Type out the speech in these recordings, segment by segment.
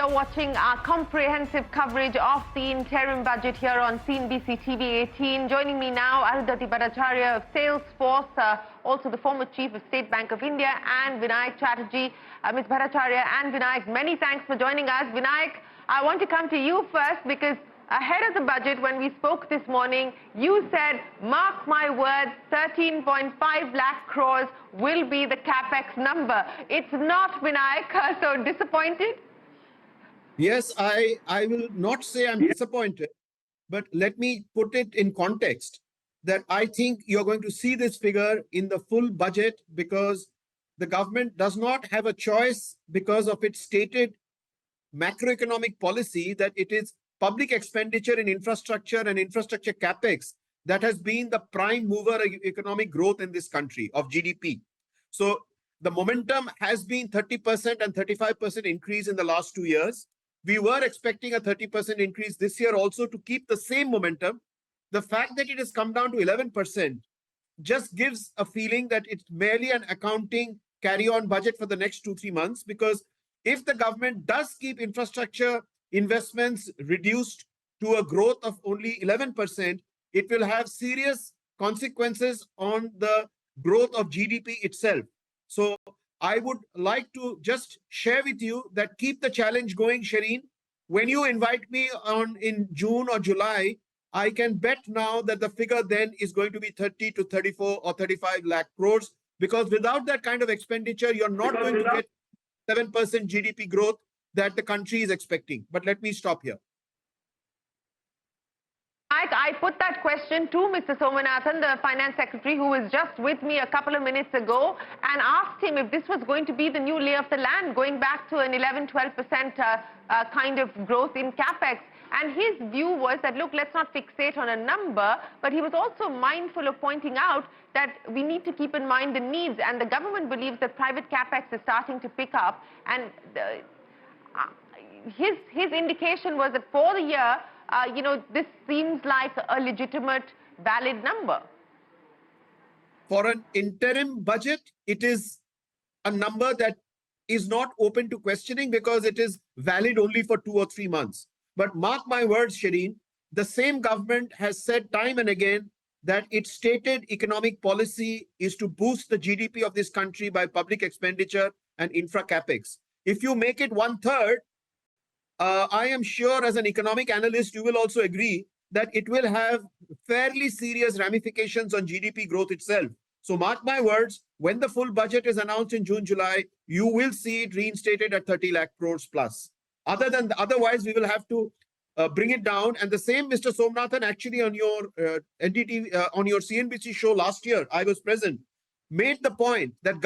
You're watching our comprehensive coverage of the interim budget here on CNBC TV 18. Joining me now, Arundhati Bhattacharya of Salesforce, also the former Chief of State Bank of India, and Vinayak Chatterjee. Ms. Bhattacharya and Vinayak, many thanks for joining us. Vinayak, I want to come to you first because ahead of the budget, when we spoke this morning, you said, mark my words, 13.5 lakh crores will be the capex number. It's not, Vinayak, so disappointed? Yes, I will not say I'm disappointed, but let me put it in context that I think you're going to see this figure in the full budget because the government does not have a choice because of its stated macroeconomic policy that it is public expenditure in infrastructure and infrastructure capex that has been the prime mover of economic growth in this country of GDP. So the momentum has been 30% and 35% increase in the last 2 years. We were expecting a 30% increase this year also to keep the same momentum. The fact that it has come down to 11% just gives a feeling that it's merely an accounting carry-on budget for the next 2-3 months, because if the government does keep infrastructure investments reduced to a growth of only 11%, it will have serious consequences on the growth of GDP itself. So I would like to just share with you that keep the challenge going, Shereen. When you invite me on in June or July, I can bet now that the figure then is going to be 30 to 34 or 35 lakh crores, because without that kind of expenditure, you're not going to get 7% GDP growth that the country is expecting. But let me stop here. I put that question to Mr. Somanathan, the Finance Secretary, who was just with me a couple of minutes ago, and asked him if this was going to be the new lay of the land, going back to an 11-12% kind of growth in capex. And his view was that, look, let's not fixate on a number, but he was also mindful of pointing out that we need to keep in mind the needs, and the government believes that private capex is starting to pick up, and his indication was that for the year, this seems like a legitimate, valid number. For an interim budget, it is a number that is not open to questioning because it is valid only for 2 or 3 months. But mark my words, Shereen, the same government has said time and again that its stated economic policy is to boost the GDP of this country by public expenditure and infra capex. If you make it 1/3, I am sure as an economic analyst, you will also agree that it will have fairly serious ramifications on GDP growth itself. So mark my words, when the full budget is announced in June, July, you will see it reinstated at 30 lakh crores plus. Otherwise, we will have to bring it down. And the same Mr. Somnathan, actually on your on your CNBC show last year, I was present, made the point that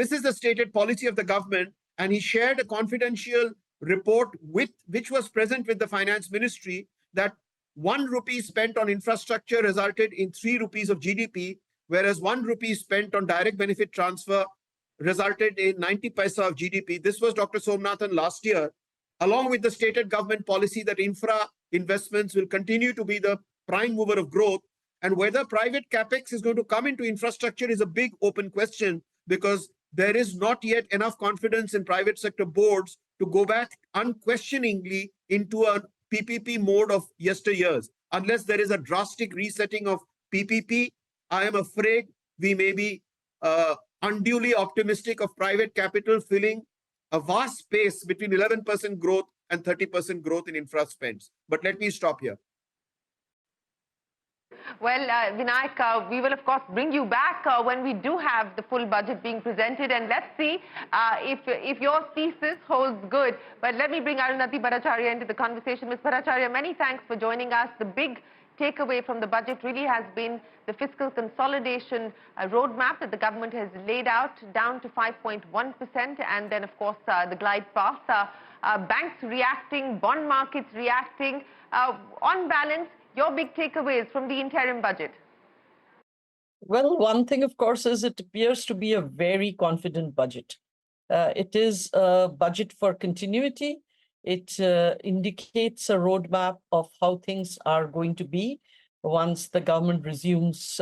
this is the stated policy of the government, and he shared a confidential report which was present with the finance ministry that 1 rupee spent on infrastructure resulted in 3 rupees of GDP, whereas 1 rupee spent on direct benefit transfer resulted in 90 paisa of GDP. This was Dr. Somnathan last year, along with the stated government policy that infra investments will continue to be the prime mover of growth. And whether private capex is going to come into infrastructure is a big open question, because there is not yet enough confidence in private sector boards to go back unquestioningly into a PPP mode of yesteryears. Unless there is a drastic resetting of PPP, I am afraid we may be unduly optimistic of private capital filling a vast space between 11% growth and 30% growth in infra spends. But let me stop here. Well, Vinayak, we will, of course, bring you back when we do have the full budget being presented, and let's see if your thesis holds good. But let me bring Arundhati Bhattacharya into the conversation. Ms. Bhattacharya, many thanks for joining us. The big takeaway from the budget really has been the fiscal consolidation roadmap that the government has laid out, down to 5.1%, and then, of course, the glide path. Banks reacting, bond markets reacting. On balance, your big takeaways from the interim budget? Well, one thing, of course, is it appears to be a very confident budget. It is a budget for continuity. It indicates a roadmap of how things are going to be once the government resumes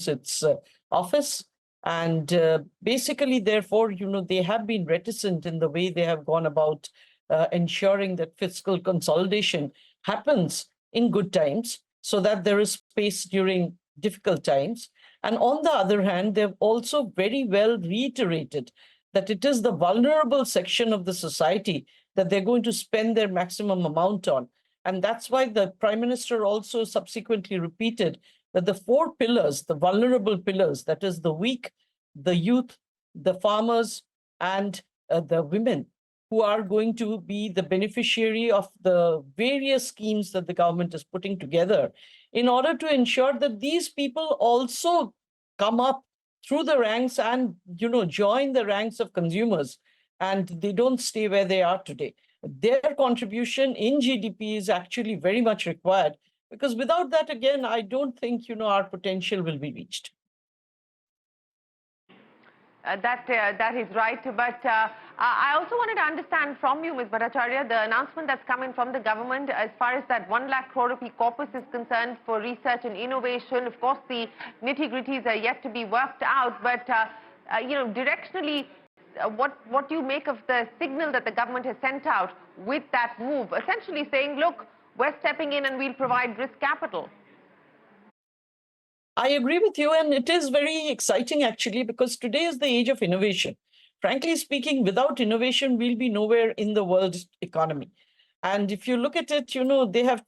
its office. And basically, therefore, they have been reticent in the way they have gone about ensuring that fiscal consolidation happens in good times so that there is space during difficult times. And on the other hand, they've also very well reiterated that it is the vulnerable section of the society that they're going to spend their maximum amount on. And that's why the Prime Minister also subsequently repeated that the four pillars, the vulnerable pillars, that is the weak, the youth, the farmers, and the women, who are going to be the beneficiary of the various schemes that the government is putting together, in order to ensure that these people also come up through the ranks and join the ranks of consumers, and they don't stay where they are today. Their contribution in GDP is actually very much required, because without that, again, I don't think our potential will be reached. That is right. But I also wanted to understand from you, Ms. Bhattacharya, the announcement that's coming from the government as far as that 1 lakh crore rupee corpus is concerned for research and innovation. Of course, the nitty-gritties are yet to be worked out. But, directionally, what do you make of the signal that the government has sent out with that move? Essentially saying, look, we're stepping in and we'll provide risk capital. I agree with you, and it is very exciting, actually, because today is the age of innovation. Frankly speaking, without innovation, we'll be nowhere in the world economy. And if you look at it, they have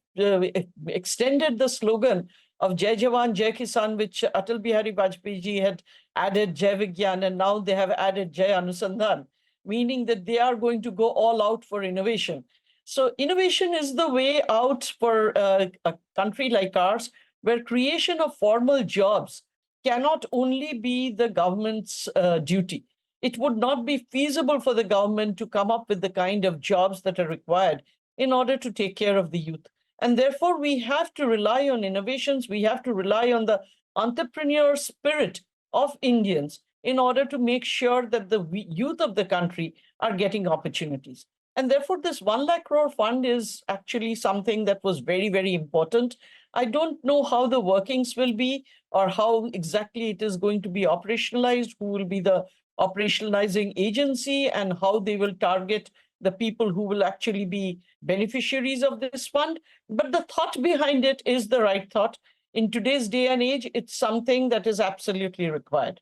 extended the slogan of Jai Jawan, Jai Kisan, which Atal Bihari Vajpayee ji had added Jai Vigyan, and now they have added Jai Anusandhan, meaning that they are going to go all out for innovation. So innovation is the way out for a country like ours, where creation of formal jobs cannot only be the government's duty. It would not be feasible for the government to come up with the kind of jobs that are required in order to take care of the youth. And therefore, we have to rely on innovations. We have to rely on the entrepreneur spirit of Indians in order to make sure that the youth of the country are getting opportunities. And therefore, this 1 lakh crore fund is actually something that was very, very important. I don't know how the workings will be or how exactly it is going to be operationalized, who will be the operationalizing agency, and how they will target the people who will actually be beneficiaries of this fund. But the thought behind it is the right thought. In today's day and age, it's something that is absolutely required.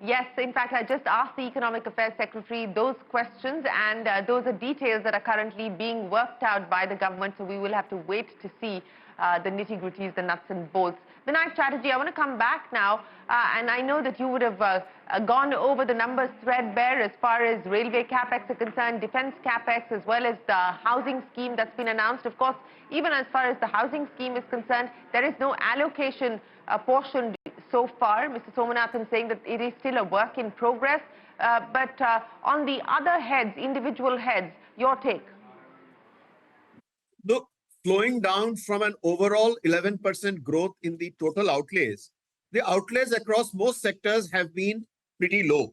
Yes, in fact, I just asked the Economic Affairs Secretary those questions, and those are details that are currently being worked out by the government, so we will have to wait to see the nitty-gritties, the nuts and bolts. Vinayak Chatterjee, I want to come back now, and I know that you would have gone over the numbers threadbare as far as railway capex are concerned, defense capex, as well as the housing scheme that's been announced. Of course, even as far as the housing scheme is concerned, there is no allocation portion so far. Mr. Somanathan saying that it is still a work in progress. But on the other heads, individual heads, your take? Look, flowing down from an overall 11% growth in the total outlays, the outlays across most sectors have been pretty low.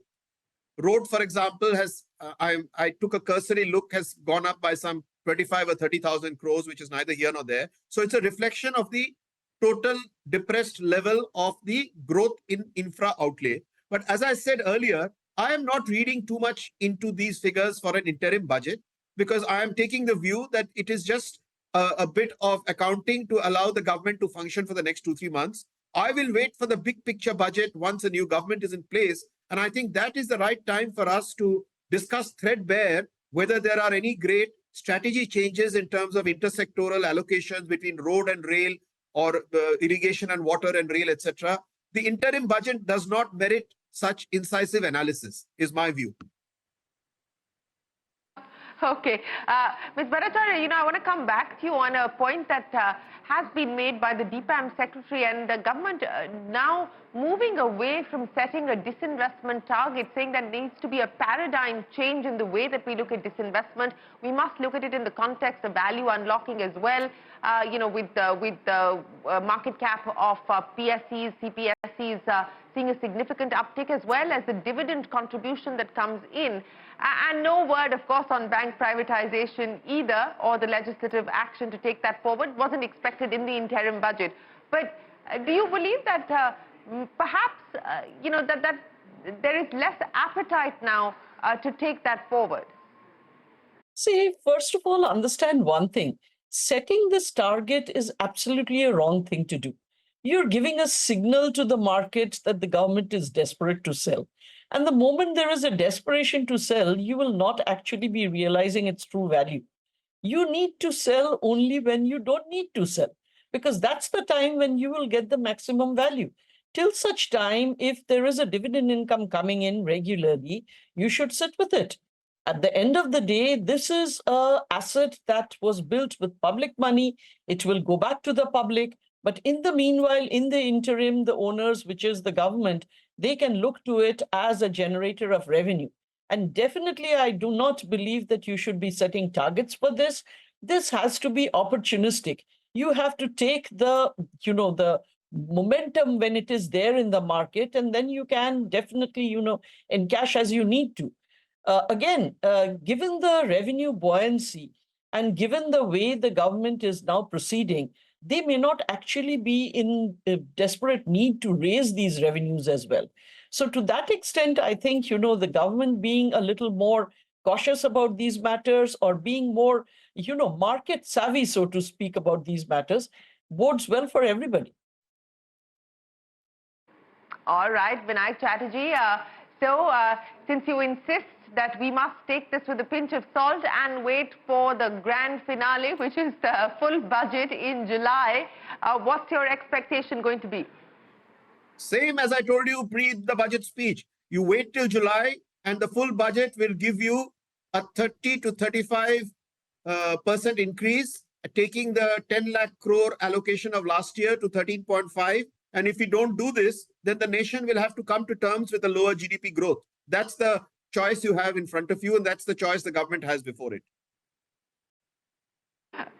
Road, for example, has, I took a cursory look, has gone up by some 25 or 30,000 crores, which is neither here nor there. So it's a reflection of the total depressed level of the growth in infra outlay. But as I said earlier, I am not reading too much into these figures for an interim budget, because I am taking the view that it is just a bit of accounting to allow the government to function for the next 2-3 months. I will wait for the big picture budget once a new government is in place. And I think that is the right time for us to discuss threadbare whether there are any great strategy changes in terms of intersectoral allocations between road and rail, or irrigation and water and rail, etc. The interim budget does not merit such incisive analysis, is my view. Okay. Ms. Bhattacharya, I want to come back to you on a point that has been made by the DPAM Secretary, and the government now moving away from setting a disinvestment target, saying that there needs to be a paradigm change in the way that we look at disinvestment. We must look at it in the context of value unlocking as well, with the market cap of PSEs, CPSEs seeing a significant uptick, as well as the dividend contribution that comes in. And no word, of course, on bank privatization either, or the legislative action to take that forward wasn't expected in the interim budget. But do you believe that perhaps, that there is less appetite now to take that forward? See, first of all, understand one thing. Setting this target is absolutely a wrong thing to do. You're giving a signal to the market that the government is desperate to sell. And the moment there is a desperation to sell, you will not actually be realizing its true value. You need to sell only when you don't need to sell, because that's the time when you will get the maximum value. Till such time, if there is a dividend income coming in regularly, you should sit with it. At the end of the day, this is an asset that was built with public money. It will go back to the public. But in the meanwhile, in the interim, the owners, which is the government, they can look to it as a generator of revenue. And definitely, I do not believe that you should be setting targets for this. This has to be opportunistic. You have to take the momentum when it is there in the market, and then you can definitely, encash as you need to. Again, given the revenue buoyancy and given the way the government is now proceeding, they may not actually be in desperate need to raise these revenues as well. So to that extent, I think, the government being a little more cautious about these matters, or being more, market savvy, so to speak, about these matters, bodes well for everybody. All right, Vinayak Chatterjee. Since you insist that we must take this with a pinch of salt and wait for the grand finale, which is the full budget in July, what's your expectation going to be? Same as I told you pre the budget speech. You wait till July and the full budget will give you a 30 to 35% increase, taking the 10 lakh crore allocation of last year to 13.5. And if we don't do this, then the nation will have to come to terms with a lower GDP growth. That's the choice you have in front of you, and that's the choice the government has before it.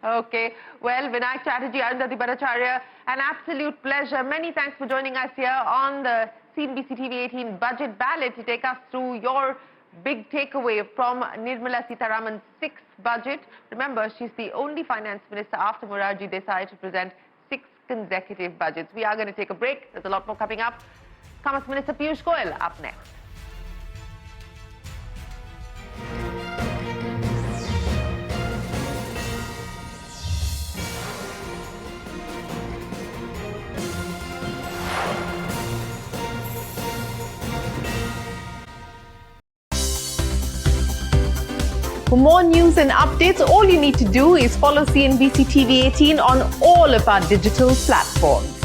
Okay. Well, Vinayak Chatterjee, Arundhati Bhattacharya, an absolute pleasure. Many thanks for joining us here on the CNBC TV 18 Budget Ballot to take us through your big takeaway from Nirmala Sitharaman's sixth budget. Remember, she's the only finance minister after Morarji Desai to present 6 consecutive budgets. We are going to take a break. There's a lot more coming up. Commerce Minister Piyush Goyal up next. For more news and updates, all you need to do is follow CNBC TV 18 on all of our digital platforms.